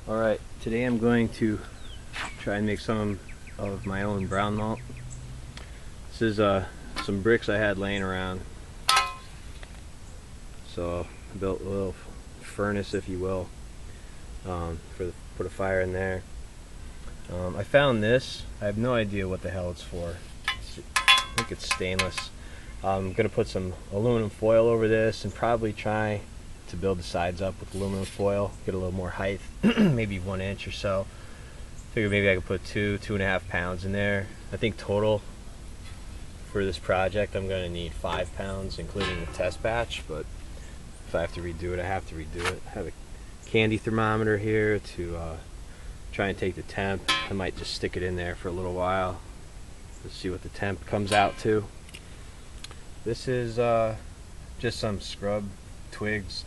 Alright, today I'm going to try and make some of my own brown malt. This is some bricks I had laying around. So I built a little furnace, if you will, put a fire in there. I found this. I have no idea what the hell it's for. I think it's stainless. I'm going to put some aluminum foil over this and probably try to build the sides up with aluminum foil, get a little more height, maybe 1 inch or so. Figure maybe I could put 2.5 pounds in there. I think total for this project I'm going to need 5 pounds, including the test batch, but if I have to redo it, I have to redo it. I have a candy thermometer here to try and take the temp. I might just stick it in there for a little while to see what the temp comes out to. This is just some scrub twigs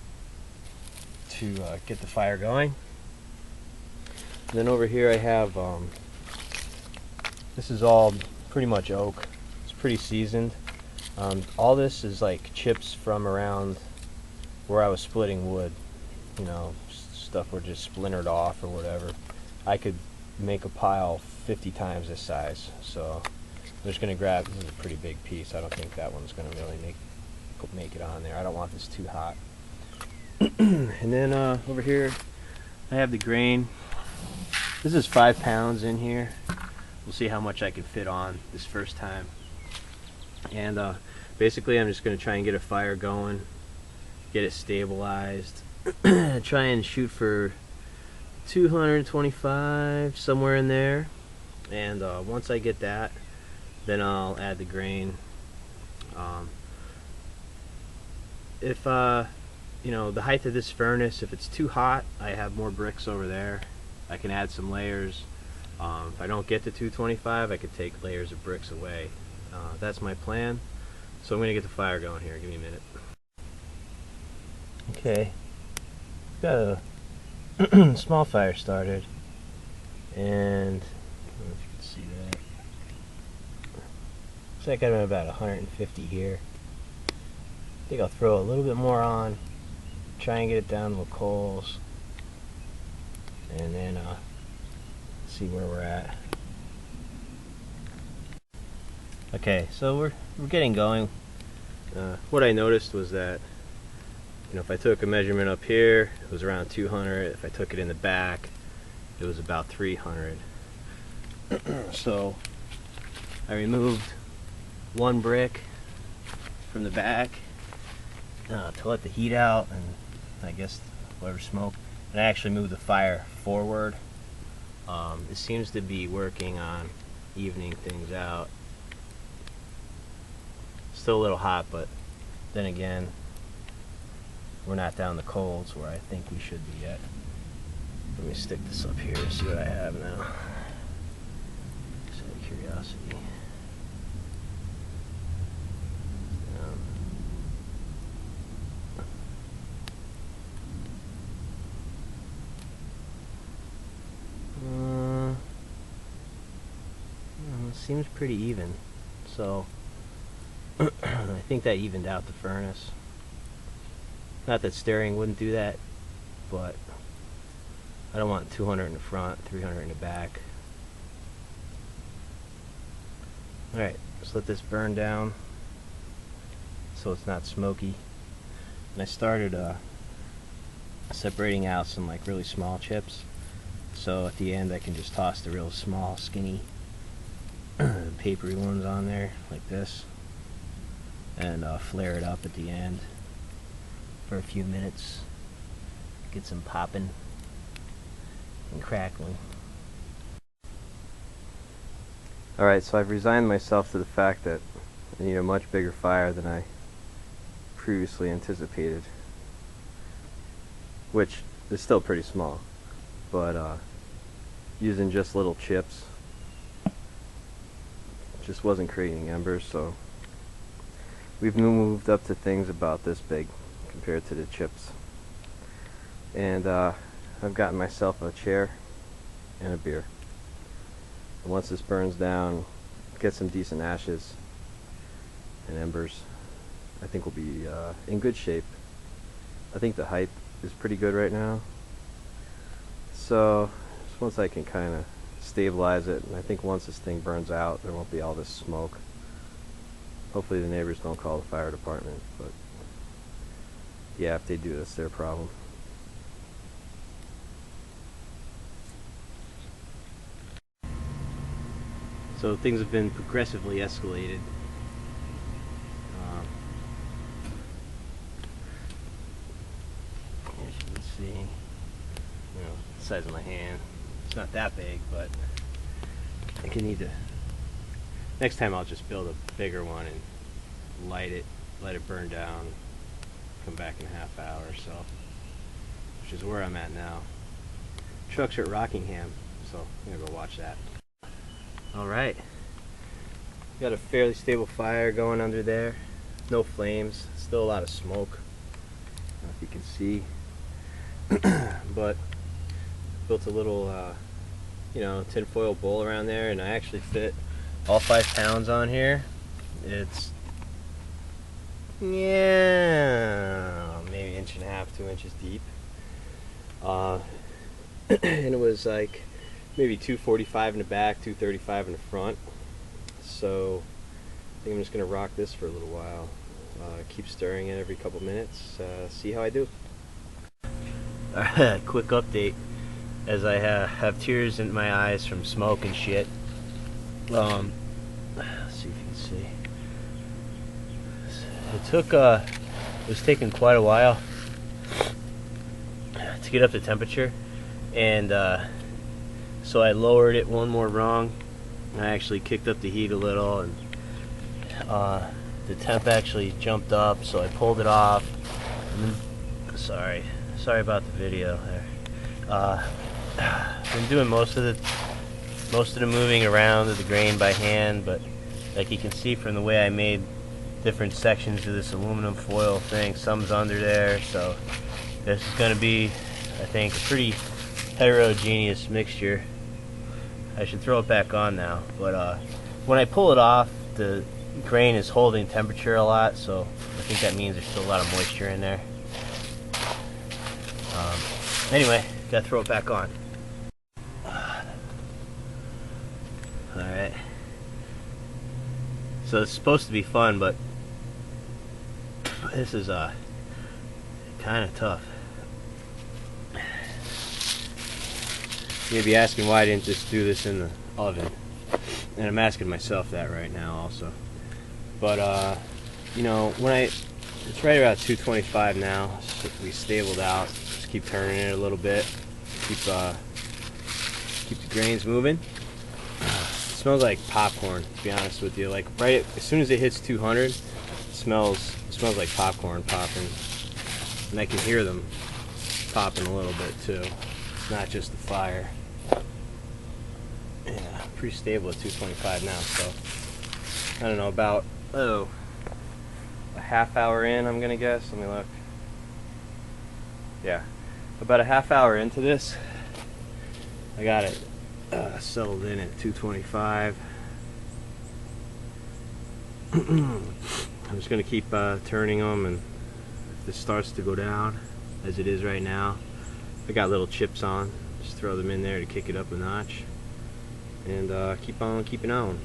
to get the fire going. And then over here I have this is all pretty much oak. It's pretty seasoned. All this is like chips from around where I was splitting wood. You know, stuff were just splintered off or whatever. I could make a pile 50 times this size. So I'm just gonna grab, this is a pretty big piece. I don't think that one's gonna really make it on there. I don't want this too hot. And then over here I have the grain. This is 5 pounds in here. We'll see how much I can fit on this first time. And basically I'm just going to try and get a fire going, get it stabilized, try and shoot for 225, somewhere in there. And once I get that, then I'll add the grain. If you know, the height of this furnace, if it's too hot, I have more bricks over there. I can add some layers. If I don't get to 225, I could take layers of bricks away. That's my plan. So I'm going to get the fire going here. Give me a minute. Okay. Got a small fire started. And I don't know if you can see that. Looks like I'm at about 150 here. I think I'll throw a little bit more on. Try and get it down to the coals, and then see where we're at. Okay, so we're getting going. What I noticed was that, you know, if I took a measurement up here, it was around 200. If I took it in the back, it was about 300. So I removed 1 brick from the back to let the heat out and I guess whatever smoke, and I actually moved the fire forward. It seems to be working on evening things out. Still a little hot, but then again, we're not down the coals where I think we should be yet. Let me stick this up here and see what I have now. Just out of curiosity. Seems pretty even, so I think that evened out the furnace. Not that stirring wouldn't do that, but I don't want 200 in the front, 300 in the back. Alright, let's let this burn down so it's not smoky. And I started separating out some like really small chips, so at the end I can just toss the real small, skinny papery ones on there like this, and flare it up at the end for a few minutes, get some popping and crackling. Alright, so I've resigned myself to the fact that I need a much bigger fire than I previously anticipated, which is still pretty small, but using just little chips just wasn't creating embers, so we've moved up to things about this big compared to the chips. And I've gotten myself a chair and a beer. And once this burns down, get some decent ashes and embers, I think we'll be in good shape. I think the height is pretty good right now. So just once I can kind of stabilize it, and I think once this thing burns out, there won't be all this smoke. Hopefully the neighbors don't call the fire department, but yeah, if they do, that's their problem. So things have been progressively escalated. As you can see, the size of my hand. It's not that big, but I think I need to. Next time I'll just build a bigger one and light it, let it burn down, come back in a half hour or so, which is where I'm at now. Trucks are at Rockingham, so I'm gonna go watch that. Alright, got a fairly stable fire going under there. No flames, still a lot of smoke. I don't know if you can see. But built a little tinfoil bowl around there, and I actually fit all 5 pounds on here. It's maybe 1.5 to 2 inches deep. And it was like maybe 245 in the back, 235 in the front. So I think I'm just gonna rock this for a little while. Keep stirring it every couple minutes. See how I do. Quick update, as I have tears in my eyes from smoke and shit. Let's see if you can see. It was taking quite a while to get up to temperature, and so I lowered it one more rung. I actually kicked up the heat a little, and the temp actually jumped up, so I pulled it off. And then, sorry about the video there. Been doing most of the moving around of the grain by hand, but like you can see from the way I made different sections of this aluminum foil thing, some's under there, so this is going to be, I think, a pretty heterogeneous mixture. I should throw it back on now, but when I pull it off, the grain is holding temperature a lot, so I think that means there's still a lot of moisture in there. Anyway, gotta throw it back on. Alright. So it's supposed to be fun, but this is kind of tough. You'd be asking why I didn't just do this in the oven, and I'm asking myself that right now also. But it's right about 225 now. So we stabled out. Just keep turning it a little bit. Keep the grains moving. It smells like popcorn, to be honest with you. Like as soon as it hits 200, it smells like popcorn popping, and I can hear them popping a little bit too. It's not just the fire. Yeah, pretty stable at 225 now. So I don't know, about a half hour in, I'm gonna guess. Let me look. Yeah, about a half hour into this, I got it settled in at 225. I'm just gonna keep turning them, and if this starts to go down as it is right now, I got little chips on, just throw them in there to kick it up a notch, and keep on keeping on.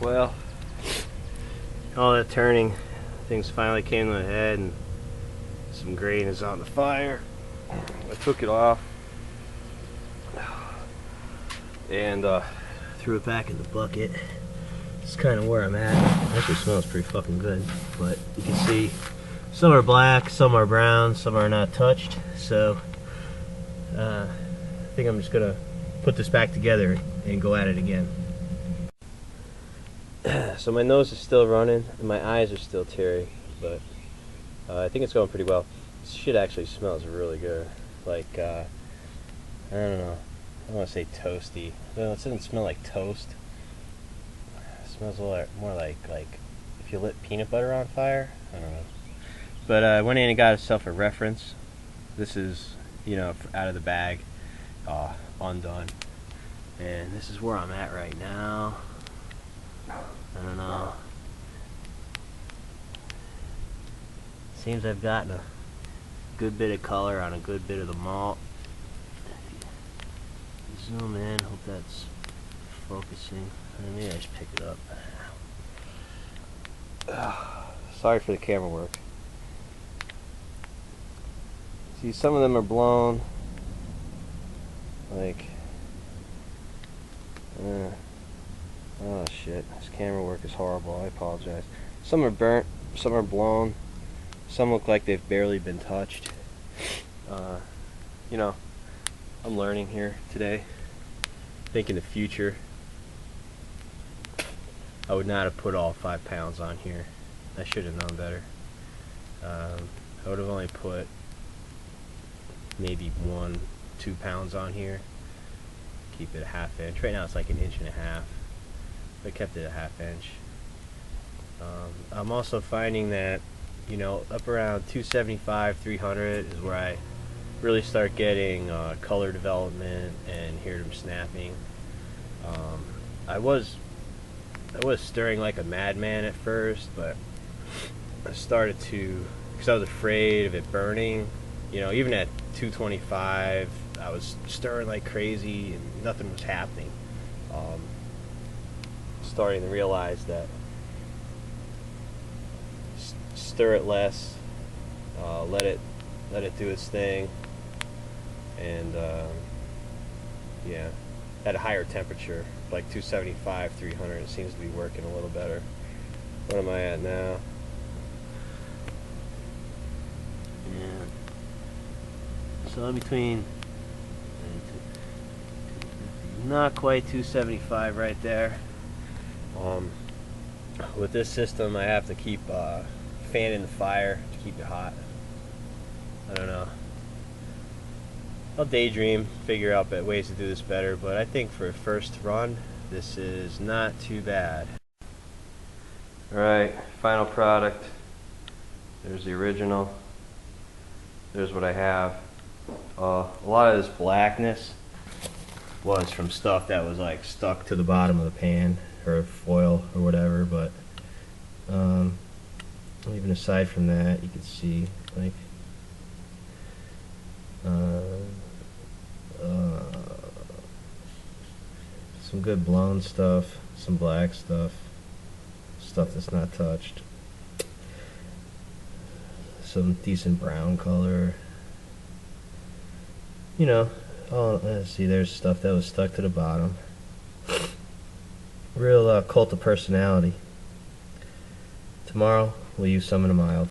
Well, all that turning, things finally came to a head, and some grain is on the fire. I took it off and threw it back in the bucket. It's kind of where I'm at. It actually smells pretty fucking good, but you can see some are black, some are brown, some are not touched. So I think I'm just gonna put this back together and go at it again. So my nose is still running and my eyes are still teary, but I think it's going pretty well. This shit actually smells really good. Like I don't know, I don't want to say toasty. No, it doesn't smell like toast. It smells a lot more like if you lit peanut butter on fire. I don't know. But I went in and got myself a reference. This is, out of the bag, undone. And this is where I'm at right now. I don't know. Seems I've gotten a good bit of color on a good bit of the malt. zoom in, hope that's focusing. Maybe I just pick it up. Sorry for the camera work. See, some of them are blown. Like, oh shit, this camera work is horrible, I apologize. Some are burnt, some are blown, some look like they've barely been touched. You know, I'm learning here today. I think in the future, I would not have put all 5 pounds on here. I should have known better. I would have only put maybe 1-2 pounds on here. Keep it a 1/2 inch. Right now it's like 1.5 inches. I kept it a 1/2 inch. I'm also finding that, you know, up around 275, 300 is where I really start getting color development and hear them snapping. I was stirring like a madman at first, but I started to, because I was afraid of it burning. You know, even at 225, I was stirring like crazy and nothing was happening. Starting to realize that stir it less, let it do its thing, and yeah, at a higher temperature, like 275, 300, it seems to be working a little better. What am I at now? Yeah. So in between, not quite 275 right there. With this system, I have to keep fanning the fire to keep it hot. I don't know. I'll daydream, figure out ways to do this better, but I think for a first run, this is not too bad. Alright, final product. There's the original. There's what I have. A lot of this blackness was from stuff that was like stuck to the bottom of the pan or foil or whatever, but even aside from that, you can see like some good blown stuff, some black stuff, stuff that's not touched, some decent brown color. You know, let's see, there's stuff that was stuck to the bottom. Real cult of personality. Tomorrow we'll use some in a mild.